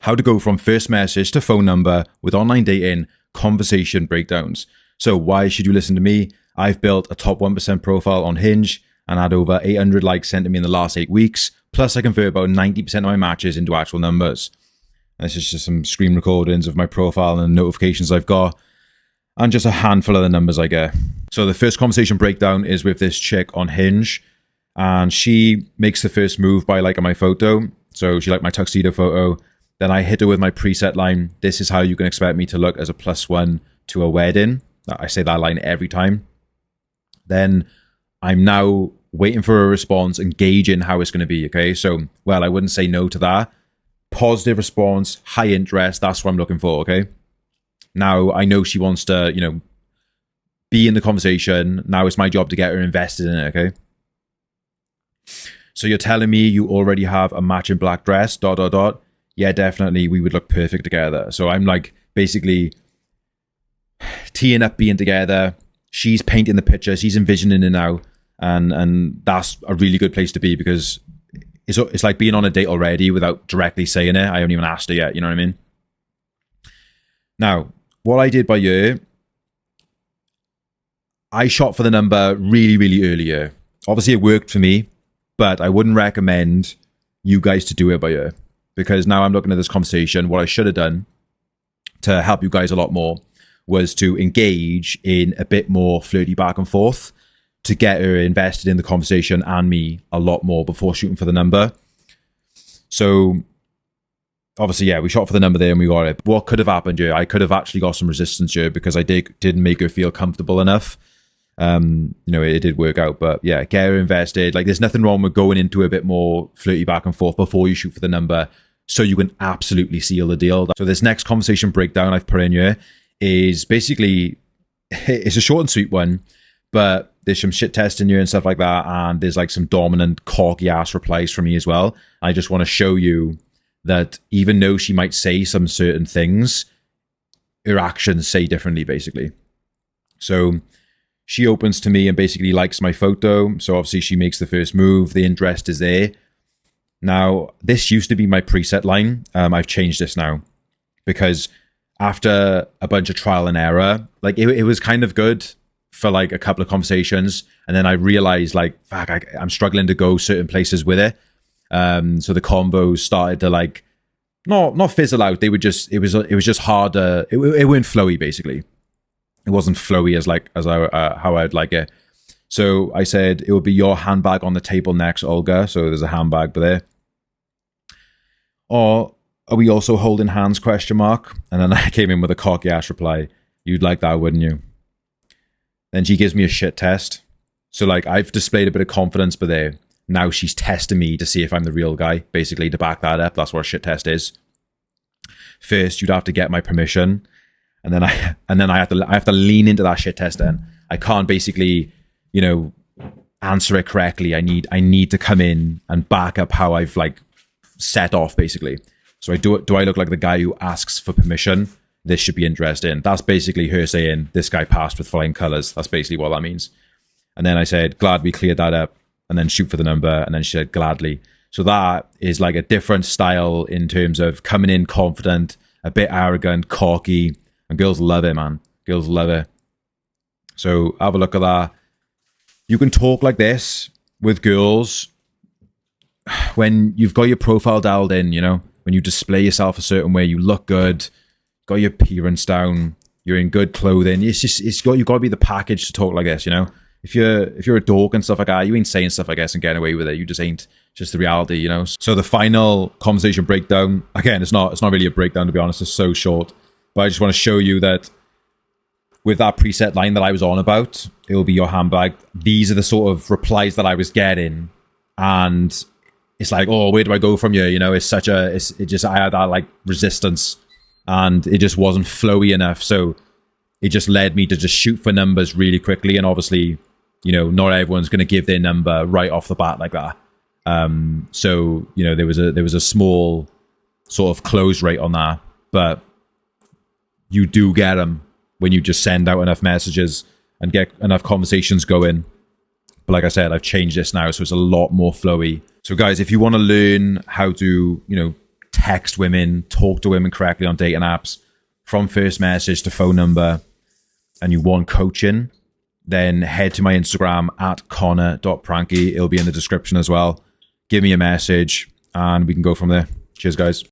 How to go from first message to phone number with online dating conversation breakdowns. So why should you listen to me? I've built a top 1% profile on Hinge and had over 800 likes sent to me in the last 8 weeks. Plus I convert about 90% of my matches into actual numbers. And this is just some screen recordings of my profile and the notifications I've got, and just a handful of the numbers I get. So the first conversation breakdown is with this chick on Hinge, and she makes the first move by liking my photo. So she liked my tuxedo photo. Then I hit her with my preset line, "This is how you can expect me to look as a +1 to a wedding." I say that line every time. Then I'm now waiting for a response and gauging how it's going to be, okay? So, well, I wouldn't say no to that. Positive response, high interest, that's what I'm looking for, okay? Now, I know she wants to, be in the conversation. Now it's my job to get her invested in it, okay? So you're telling me you already have a matching black dress, ... Yeah, definitely, we would look perfect together. So I'm like basically teeing up being together. She's painting the picture. She's envisioning it now. And that's a really good place to be, because it's like being on a date already without directly saying it. I haven't even asked her yet, you know what I mean? Now, what I did by you, I shot for the number really, really earlier. Obviously, it worked for me, but I wouldn't recommend you guys to do it by you, because now I'm looking at this conversation. What I should have done to help you guys a lot more was to engage in a bit more flirty back and forth to get her invested in the conversation and me a lot more before shooting for the number. So obviously, yeah, we shot for the number there and we got it. What could have happened here? I could have actually got some resistance here because I didn't make her feel comfortable enough. It did work out, but yeah, get her invested. Like, there's nothing wrong with going into a bit more flirty back and forth before you shoot for the number, so you can absolutely seal the deal. So this next conversation breakdown I've put in here is basically, it's a short and sweet one, but there's some shit testing here and stuff like that, and there's like some dominant cocky ass replies from me as well. I just want to show you that even though she might say some certain things, her actions say differently, basically. So she opens to me and basically likes my photo. So obviously she makes the first move. The interest is there. Now, this used to be my preset line. I've changed this now because after a bunch of trial and error, like it was kind of good for like a couple of conversations. And then I realized like, fuck, I'm struggling to go certain places with it. So the combos started to like, not fizzle out. They were just, it was just harder. It went flowy, basically. It wasn't flowy how I'd like it. So I said, it would be your handbag on the table next, Olga. So there's a handbag there. Or are we also holding hands, ? And then I came in with a cocky ass reply. You'd like that, wouldn't you? Then she gives me a shit test. So like, I've displayed a bit of confidence, but there, now she's testing me to see if I'm the real guy, basically, to back that up. That's what a shit test is. First, you'd have to get my permission. And then I have to lean into that shit test then. I can't basically, answer it correctly. I need to come in and back up how I've like set off, basically. So do I look like the guy who asks for permission? This should be interesting. That's basically her saying, this guy passed with flying colors. That's basically what that means. And then I said, glad we cleared that up, and then shoot for the number. And then she said, gladly. So that is like a different style in terms of coming in confident, a bit arrogant, cocky, and girls love it, man. Girls love it. So have a look at that. You can talk like this with girls when you've got your profile dialed in, when you display yourself a certain way, you look good, got your appearance down, you're in good clothing. You've got to be the package to talk like this, If you're a dork and stuff like that, you ain't saying stuff like this and getting away with it. You just ain't. Just the reality, So the final conversation breakdown, again, it's not really a breakdown, to be honest. It's so short. But I just want to show you that with that preset line that I was on about, it will be your handbag. These are the sort of replies that I was getting. And it's like, oh, where do I go from here? I had that like resistance and it just wasn't flowy enough. So it just led me to just shoot for numbers really quickly. And obviously, not everyone's going to give their number right off the bat like that. So, there was a small sort of close rate on that, but you do get them when you just send out enough messages and get enough conversations going. But like I said, I've changed this now, so it's a lot more flowy. So guys, if you want to learn how to, text women, talk to women correctly on dating apps, from first message to phone number, and you want coaching, then head to my Instagram at connor.pranky. It'll be in the description as well. Give me a message and we can go from there. Cheers, guys.